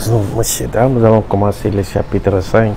Bonjour, monsieur, dames, nous allons commencer le chapitre 5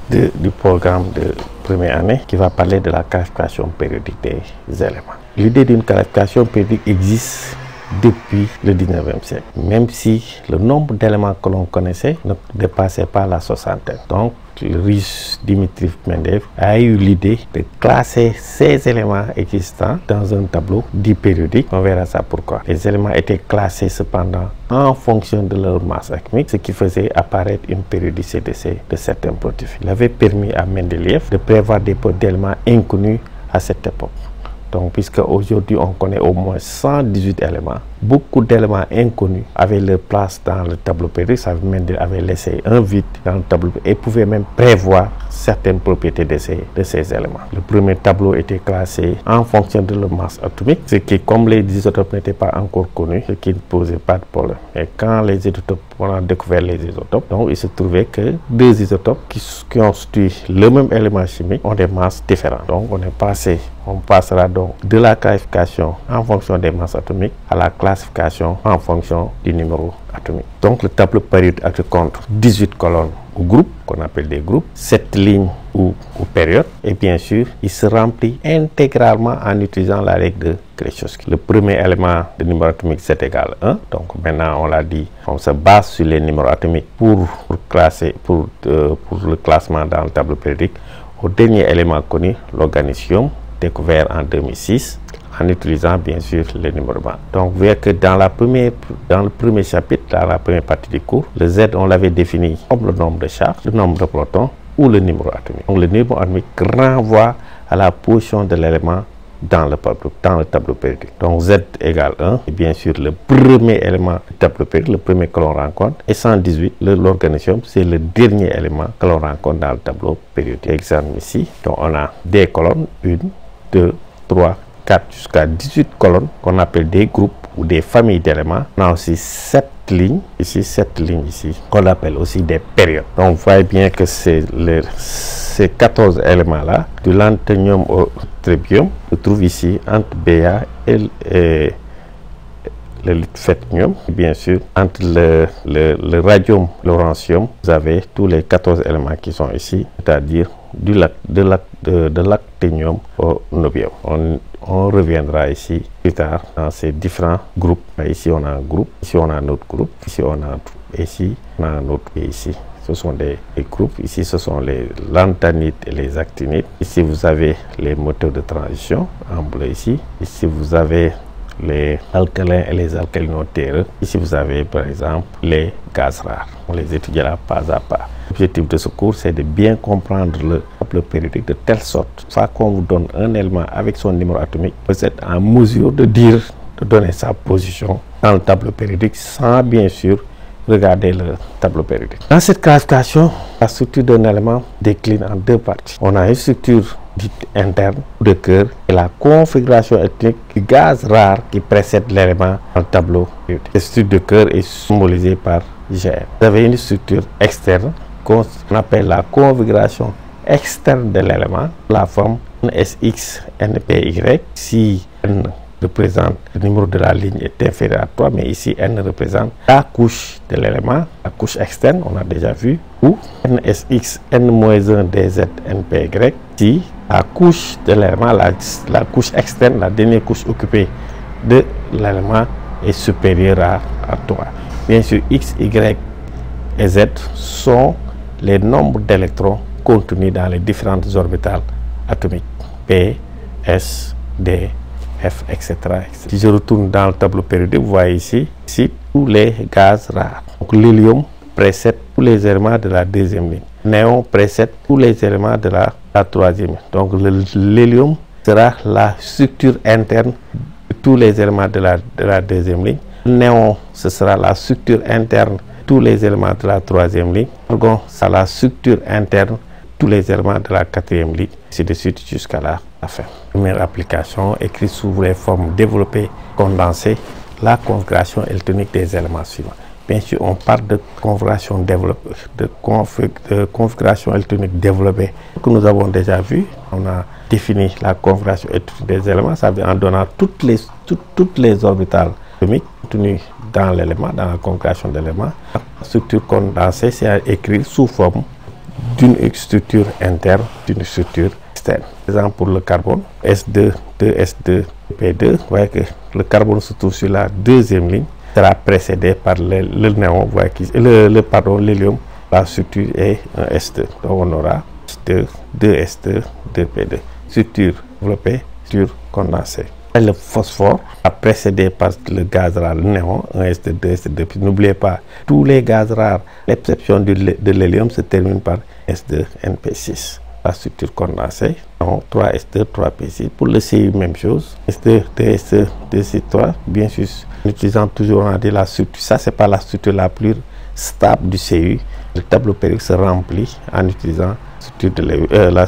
du programme de première année qui va parler de la classification périodique des éléments. L'idée d'une classification périodique existe depuis le 19e siècle, même si le nombre d'éléments que l'on connaissait ne dépassait pas la soixantaine. Donc, le russe Dimitri Mendeléev a eu l'idée de classer ces éléments existants dans un tableau dit périodique. On verra ça pourquoi. Les éléments étaient classés cependant en fonction de leur masse atomique, ce qui faisait apparaître une périodicité de certains produits. Il avait permis à Mendeléev de prévoir des d'éléments inconnus à cette époque. Donc, puisque aujourd'hui on connaît au moins 118 éléments, beaucoup d'éléments inconnus avaient leur place dans le tableau périodique. Ça avait laissé un vide dans le tableau et pouvait même prévoir certaines propriétés de ces éléments. Le premier tableau était classé en fonction de leur masse atomique, ce qui, comme les isotopes n'étaient pas encore connus, ce qui ne posait pas de problème. Et quand les isotopes, on a découvert les isotopes, donc il se trouvait que deux isotopes qui constituent le même élément chimique ont des masses différentes. Donc on passera donc de la classification en fonction des masses atomiques à la classification en fonction du numéro atomique. Donc le tableau périodique compte 18 colonnes ou groupes, qu'on appelle des groupes, 7 lignes ou périodes, et bien sûr, il se remplit intégralement en utilisant la règle de Kreshowski. Le premier élément de numéro atomique, c'est égal 1. Donc maintenant, on l'a dit, on se base sur les numéros atomiques pour le classement dans le tableau périodique. Au dernier élément connu, l'organicium, découvert en 2006, en utilisant bien sûr les numéros. Donc, vous voyez que dans le premier chapitre, dans la première partie du cours, le Z, on l'avait défini comme le nombre de charges, le nombre de protons ou le numéro atomique. Donc, le numéro atomique renvoie à la position de l'élément dans le tableau périodique. Donc, Z égale 1, et bien sûr, le premier élément du tableau périodique, le premier que l'on rencontre, et 118, l'organicium, c'est le dernier élément que l'on rencontre dans le tableau périodique. Exemple ici, donc on a des colonnes, 1, 2, 3, 4 jusqu'à 18 colonnes qu'on appelle des groupes ou des familles d'éléments. On a aussi 7 lignes, ici 7 lignes ici, qu'on appelle aussi des périodes. Donc vous voyez bien que ces 14 éléments-là, de l'antonium au trébium, se trouve ici entre Ba et le lutetium. Bien sûr, entre le radium, l'orancium, vous avez tous les 14 éléments qui sont ici, c'est-à-dire de l'actinium au nobium. On reviendra ici plus tard dans ces différents groupes. Ici on a un groupe, ici on a un autre groupe, ici on a un groupe, ici on a un autre, et ici ce sont des groupes. Ici ce sont les lanthanides et les actinides. Ici vous avez les moteurs de transition en bleu ici. Ici vous avez les alcalins et les alcalino-terreux. Ici vous avez par exemple les gaz rares. On les étudiera pas à pas. L'objectif de ce cours, c'est de bien comprendre le tableau périodique de telle sorte, soit qu'on vous donne un élément avec son numéro atomique, vous êtes en mesure de donner sa position dans le tableau périodique sans bien sûr regarder le tableau périodique. Dans cette classification, la structure d'un élément décline en deux parties. On a une structure dite interne de cœur et la configuration ethnique du gaz rare qui précède l'élément dans le tableau périodique. La structure de cœur est symbolisée par Gr. Vous avez une structure externe qu'on appelle la configuration externe de l'élément, la forme NSX NPY. Si N représente le numéro de la ligne est inférieur à 3, mais ici N représente la couche de l'élément, la couche externe, on a déjà vu, ou NSX N-1 DZ NPY. Si la couche de l'élément, la couche externe, la dernière couche occupée de l'élément est supérieure à 3. Bien sûr, X, Y et Z sont les nombres d'électrons contenus dans les différentes orbitales atomiques P, S, D, F, etc. Si je retourne dans le tableau périodique, vous voyez ici tous les gaz rares. Donc l'hélium précède tous les éléments de la deuxième ligne. Néon précède tous les éléments de la troisième ligne. Donc l'hélium sera la structure interne de tous les éléments de la deuxième ligne. Néon, ce sera la structure interne tous les éléments de la troisième ligne. Argon, c'est la structure interne tous les éléments de la quatrième ligne, ainsi de suite jusqu'à la fin. Première application, écrite sous les formes développées, condensées, la configuration électronique des éléments suivants. Bien sûr, on parle de configuration développée, de configuration électronique développée que nous avons déjà vu. On a défini la configuration électronique des éléments, ça veut dire en donnant toutes les orbitales atomiques contenues dans l'élément, dans la configuration d'éléments. La structure condensée, c'est à écrire sous forme d'une structure interne, d'une structure externe. Par exemple, pour le carbone, S2, 2S2, P2, vous voyez que le carbone se trouve sur la deuxième ligne, sera précédé par le néon, vous voyez que l'hélium, la structure est un S2. Donc on aura S2, 2S2, 2P2. Structure développée, structure condensée. Le phosphore a précédé par le gaz rare, le néon, 1S2, 2S2. N'oubliez pas, tous les gaz rares, l'exception de l'hélium, se terminent par S2, NP6. La structure condensée, 3S2, 3P6. Pour le CU, même chose. S2, 2S2, 2C3. Bien sûr, en utilisant toujours, on a dit la structure. Ça, c'est pas la structure la plus stable du CU. Le tableau périodique se remplit en utilisant la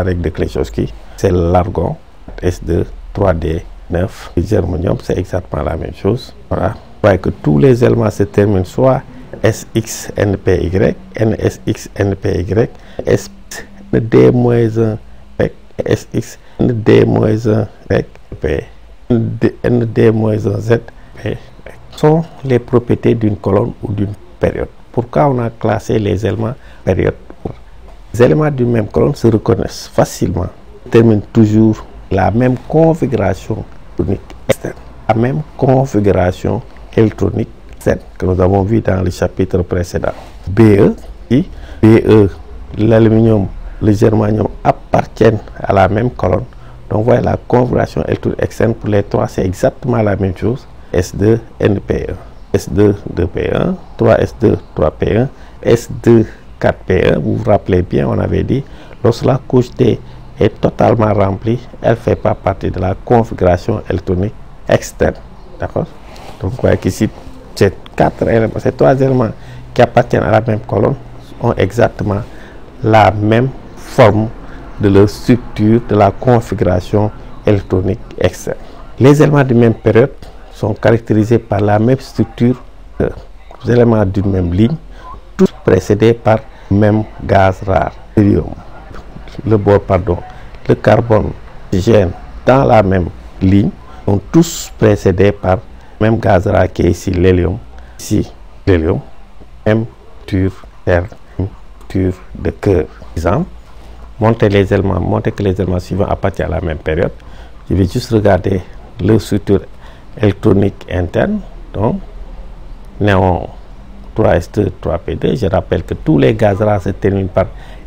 règle de Kleczowski. C'est l'argon. S2, 3D, 9. Le germanium, c'est exactement la même chose. Voilà. Vous voyez que tous les éléments se terminent soit SX, NPY, NSX, NPY, SD-1, SX, ND-1, P, ND-1, Z, P. Sont les propriétés d'une colonne ou d'une période. Pourquoi on a classé les éléments période? Les éléments d'une même colonne se reconnaissent facilement. Ils terminent toujours la même configuration électronique externe, la même configuration électronique externe que nous avons vu dans le chapitre précédent. BE, l'aluminium, le germanium appartiennent à la même colonne. Donc, voyez la configuration électronique externe pour les trois, c'est exactement la même chose. S2, NP1, S2, 2P1, 3S2, 3P1, S2, 4P1. Vous vous rappelez bien, on avait dit, lorsque la couche D est totalement remplie, elle ne fait pas partie de la configuration électronique externe. D'accord? Donc, vous voyez qu'ici, ces trois éléments qui appartiennent à la même colonne ont exactement la même forme de leur structure, de la configuration électronique externe. Les éléments d'une même période sont caractérisés par la même structure, les éléments d'une même ligne, tous précédés par le même gaz rare, le carbone, l'hydrogène dans la même ligne, sont tous précédés par le même gaz rare qui est ici l'hélium. Ici, l'hélium, M, tur, R, tur de cœur. Exemple, montrer que les éléments suivants appartiennent à la même période. Je vais juste regarder leur structure électronique interne. Donc, néon 3S2, 3P2. Je rappelle que tous les gaz rares se terminent par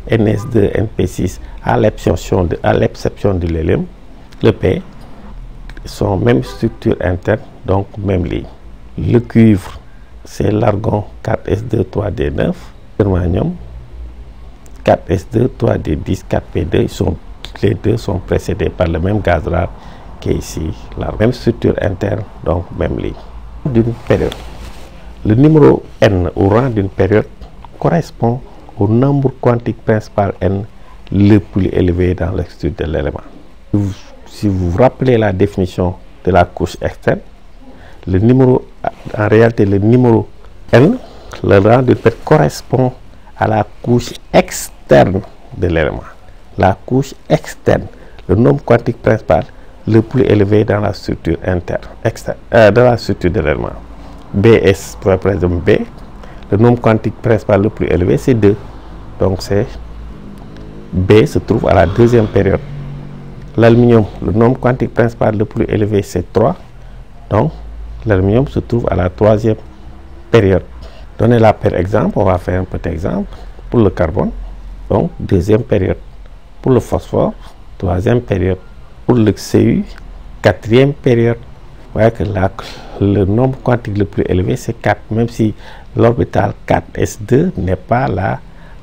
NS2, NP6 à l'exception de l'hélium. Le P sont même structure interne, donc même ligne. Le cuivre, c'est l'argon 4S2, 3D9. Germanium 4S2, 3D10, 4P2. Les deux sont précédés par le même gaz rare qui est ici, la même structure interne, donc même ligne. D'une période. Le numéro n au rang d'une période correspond au nombre quantique principal n le plus élevé dans la structure de l'élément. Si vous vous rappelez la définition de la couche externe, en réalité le numéro n, le rang d'une période correspond à la couche externe de l'élément. La couche externe, le nombre quantique principal le plus élevé dans la structure externe, dans la structure de l'élément. BS, par exemple B, le nombre quantique principal le plus élevé, c'est 2. Donc, B se trouve à la deuxième période. L'aluminium, le nombre quantique principal le plus élevé, c'est 3. Donc, l'aluminium se trouve à la troisième période. Donnez-la par exemple, on va faire un petit exemple. Pour le carbone, donc, deuxième période. Pour le phosphore, troisième période. Pour le CU, quatrième période. Vous voyez que le nombre quantique le plus élevé, c'est 4, même si l'orbital 4S2 n'est pas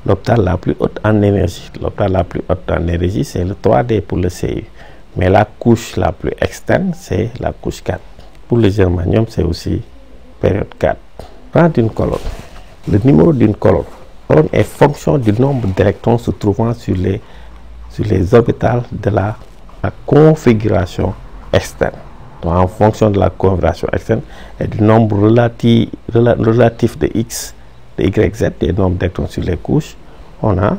l'orbital la plus haute en énergie. L'orbital la plus haute en énergie, c'est le 3D pour le CU. Mais la couche la plus externe, c'est la couche 4. Pour le germanium, c'est aussi période 4. Rang d'une colonne. Le numéro d'une colonne est fonction du nombre d'électrons se trouvant sur les orbitales de la configuration externe. Donc, en fonction de la configuration externe et du nombre relatif de X, de Y, Z, des nombres d'électrons sur les couches, on a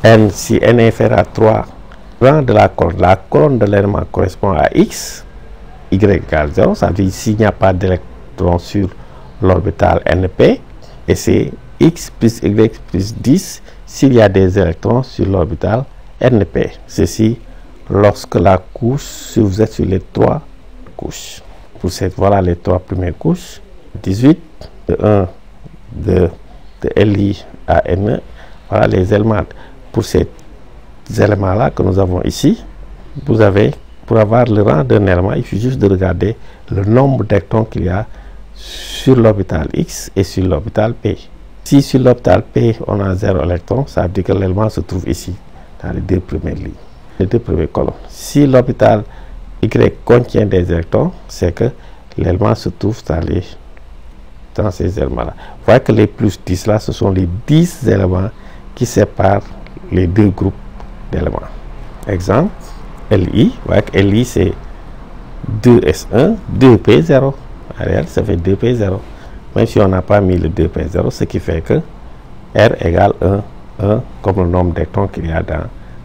N, si N est inférieur à 3, rang de la colonne de l'élément correspond à X, Y égale 0, ça veut dire s'il n'y a pas électrons sur l'orbital NP, et c'est X plus Y plus 10 s'il y a des électrons sur l'orbital NP. Ceci lorsque la couche, si vous êtes sur les 3 couches. Pour cette, voilà les 3 premières couches. 18, de 1, de Li à Ne. Voilà les éléments. Pour ces éléments-là que nous avons ici, vous avez, pour avoir le rang d'un élément, il suffit juste de regarder le nombre d'électrons qu'il y a sur l'orbital X et sur l'orbital P. Si sur l'orbital P, on a 0 électrons, ça veut dire que l'élément se trouve ici, dans les 2 premières lignes, les 2 premières colonnes. Si l'orbital Y contient des électrons, c'est que l'élément se trouve dans ces éléments-là. Vous voyez que les plus 10 là, ce sont les 10 éléments qui séparent les 2 groupes d'éléments. Exemple, Li, vous voyez que Li c'est 2S1, 2P0. En réalité, ça fait 2P0. Même si on n'a pas mis le 2P0, ce qui fait que R égale 1 comme le nombre d'électrons qu'il y a dans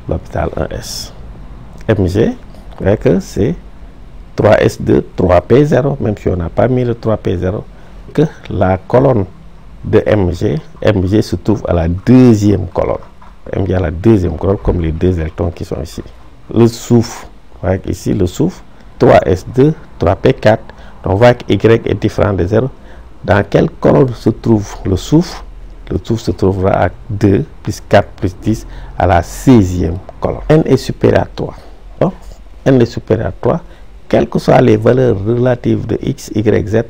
l'orbital 1S. Mg, vous voyez que c'est 3S2, 3P0, même si on n'a pas mis le 3P0, que la colonne de Mg se trouve à la deuxième colonne. Mg à la deuxième colonne, comme les 2 électrons qui sont ici. Le soufre, vous voyez ici le soufre, 3S2, 3P4. Donc on voit que Y est différent de 0. Dans quelle colonne se trouve le soufre? Le soufre se trouvera à 2 plus 4 plus 10 à la 16e colonne. N est supérieur à 3. Donc, N est supérieur à 3. Quelles que soient les valeurs relatives de X, Y, Z,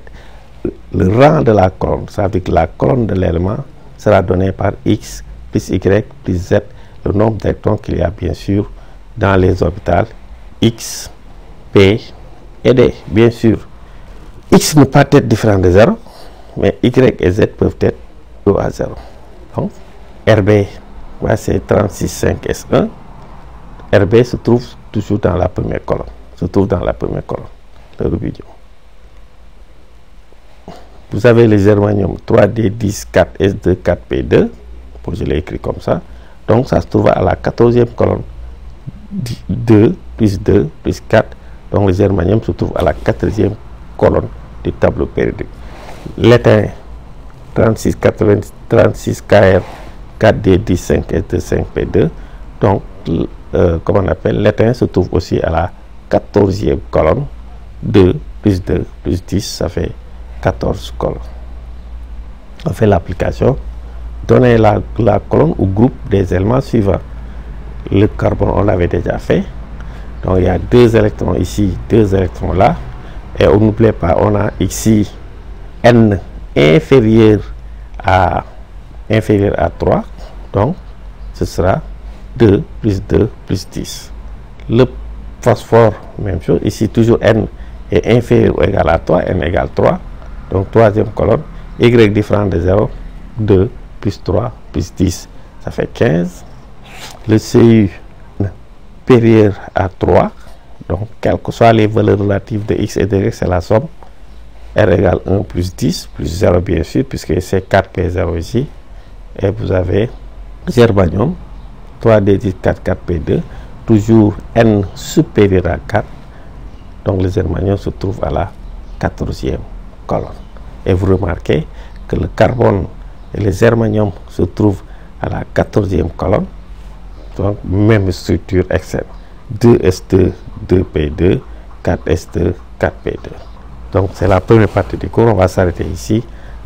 le rang de la colonne, ça veut dire que la colonne de l'élément sera donnée par X plus Y plus Z, le nombre d'électrons qu'il y a bien sûr dans les orbitales X, P et D. Bien sûr, X ne peut pas être différent de 0, mais Y et Z peuvent être égaux à 0. Donc, RB, c'est 36,5S1. RB se trouve toujours dans la première colonne. Le rubidium. Vous avez le germanium 3D10, 4S2, 4P2. Je l'ai écrit comme ça. Donc, ça se trouve à la 14e colonne. 2 plus 2 plus 4. Donc, le germanium se trouve à la 4e colonne du tableau périodique. L'étain 36KR 4D10, 5S2, 5P2. Donc, comment on appelle, l'étain se trouve aussi à la 14e colonne. 2 plus 2 plus 10, ça fait 14 colonnes. On fait l'application. Donnez la colonne au groupe des éléments suivants. Le carbone, on l'avait déjà fait. Donc, il y a 2 électrons ici, 2 électrons là. Et on n'oublie pas, on a ici N inférieur à 3. Donc, ce sera 2 plus 2 plus 10. Le phosphore, même chose. Ici, toujours N est inférieur ou égal à 3. N égale 3. Donc, 3e colonne. Y différent de 0. 2 plus 3 plus 10. Ça fait 15. Le Cu supérieur à 3. Donc, quelles que soient les valeurs relatives de X et de Y, c'est la somme. R égale 1 plus 10 plus 0, bien sûr, puisque c'est 4P0 ici. Et vous avez germanium 3D10, 4, 4P2. Toujours N supérieur à 4. Donc, le germanium se trouve à la 14e colonne. Et vous remarquez que le carbone et le germanium se trouvent à la 14e colonne. Donc, même structure externe. 2S2, 2P2, 4S2, 4P2. Donc, c'est la première partie du cours. On va s'arrêter ici.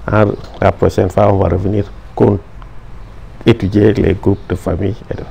La prochaine fois, on va revenir étudier les groupes de famille et de